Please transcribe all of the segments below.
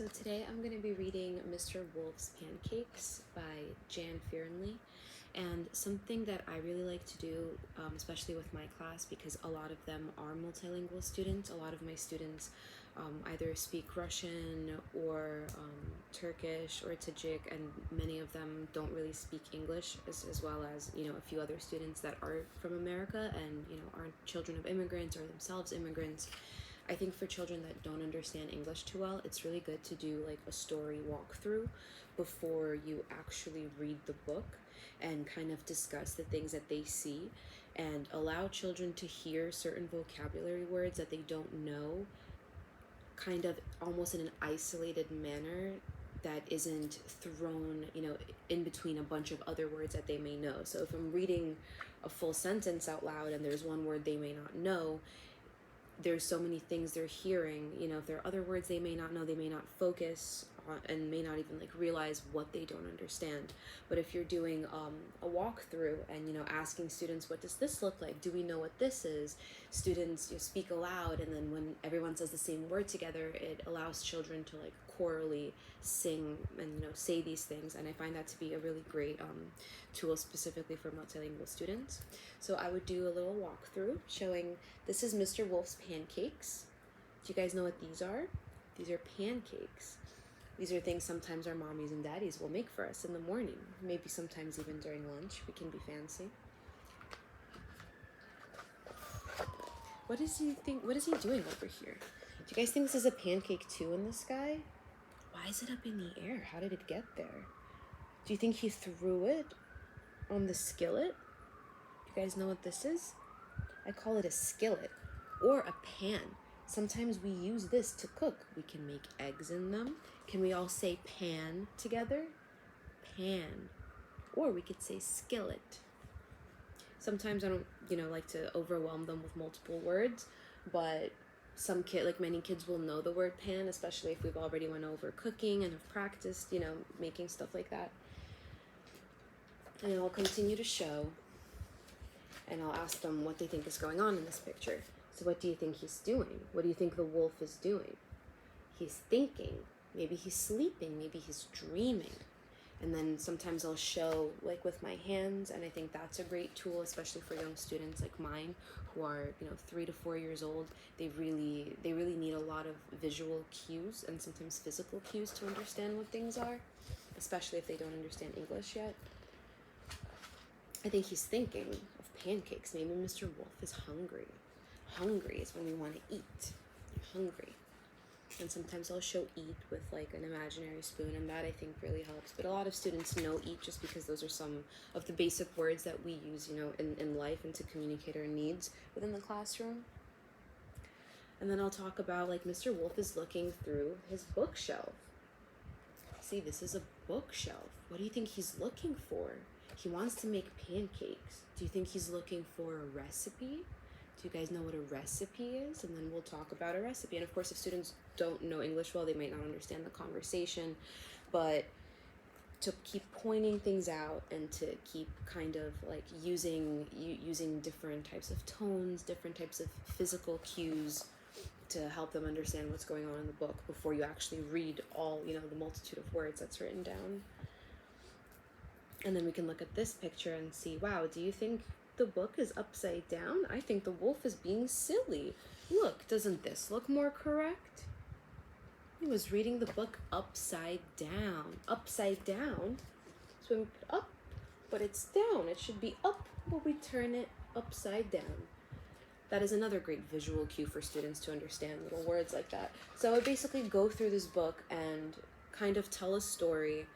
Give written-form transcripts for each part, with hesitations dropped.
So today I'm going to be reading Mr. Wolf's Pancakes by Jan Fearnley. And something that I really like to do, especially with my class, because a lot of them are multilingual students. A lot of my students either speak Russian or Turkish or Tajik, and many of them don't really speak English, as well as, a few other students that are from America and, aren't children of immigrants or themselves immigrants. I think for children that don't understand English too well, it's really good to do like a story walkthrough before you actually read the book and kind of discuss the things that they see and allow children to hear certain vocabulary words that they don't know kind of almost in an isolated manner that isn't thrown, in between a bunch of other words that they may know. So if I'm reading a full sentence out loud and there's one word they may not know, there's so many things they're hearing, if there are other words they may not know, they may not focus on and may not even like realize what they don't understand. But if you're doing a walkthrough and asking students, what does this look like, do we know what this is, students speak aloud, and then when everyone says the same word together, it allows children to like chorally sing and say these things. And I find that to be a really great tool specifically for multilingual students. So I would do a little walkthrough showing, this is Mr. Wolf's Pancakes. Do you guys know what these are? These are pancakes. These are things sometimes our mommies and daddies will make for us in the morning. Maybe sometimes even during lunch. We can be fancy. What is he doing over here? Do you guys think this is a pancake too in the sky? Why is it up in the air? How did it get there? Do you think he threw it on the skillet? Do you guys know what this is? I call it a skillet or a pan. Sometimes we use this to cook. We can make eggs in them. Can we all say pan together? Pan. Or we could say skillet. Sometimes I don't, like to overwhelm them with multiple words, but many kids will know the word pan, especially if we've already went over cooking and have practiced, making stuff like that. And I'll continue to show, and I'll ask them what they think is going on in this picture. So what do you think he's doing? What do you think the wolf is doing? He's thinking. Maybe he's sleeping. Maybe he's dreaming. And then sometimes I'll show like with my hands, and I think that's a great tool, especially for young students like mine who are 3 to 4 years old. They really need a lot of visual cues and sometimes physical cues to understand what things are, especially if they don't understand English yet. I think he's thinking of pancakes. Maybe Mr. Wolf is hungry. Hungry is when we want to eat. I'm hungry. And sometimes I'll show eat with like an imaginary spoon, and that I think really helps. But a lot of students know eat just because those are some of the basic words that we use, in life and to communicate our needs within the classroom. And then I'll talk about like Mr. Wolf is looking through his bookshelf. See, this is a bookshelf. What do you think he's looking for? He wants to make pancakes. Do you think he's looking for a recipe? Do you guys know what a recipe is? And then we'll talk about a recipe. And of course, if students don't know English well, they might not understand the conversation. But to keep pointing things out and to keep kind of like using different types of tones, different types of physical cues to help them understand what's going on in the book before you actually read all, the multitude of words that's written down. And then we can look at this picture and see, wow, do you think the book is upside down? I think the wolf is being silly. Look, doesn't this look more correct? He was reading the book upside down. Upside down? So we put up, but it's down. It should be up, but we turn it upside down. That is another great visual cue for students to understand little words like that. So I would basically go through this book and kind of tell a story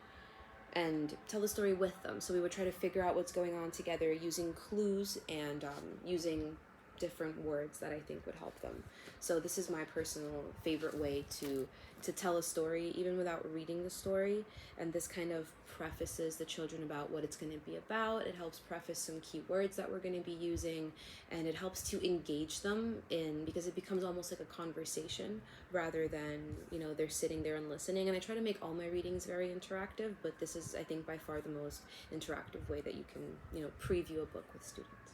with them. So we would try to figure out what's going on together using clues and using different words that I think would help them. So this is my personal favorite way to tell a story even without reading the story, and this kind of prefaces the children about what it's going to be about. It helps preface some key words that we're going to be using, and it helps to engage them in, because it becomes almost like a conversation rather than they're sitting there and listening. And I try to make all my readings very interactive, but this is, I think, by far the most interactive way that you can preview a book with students.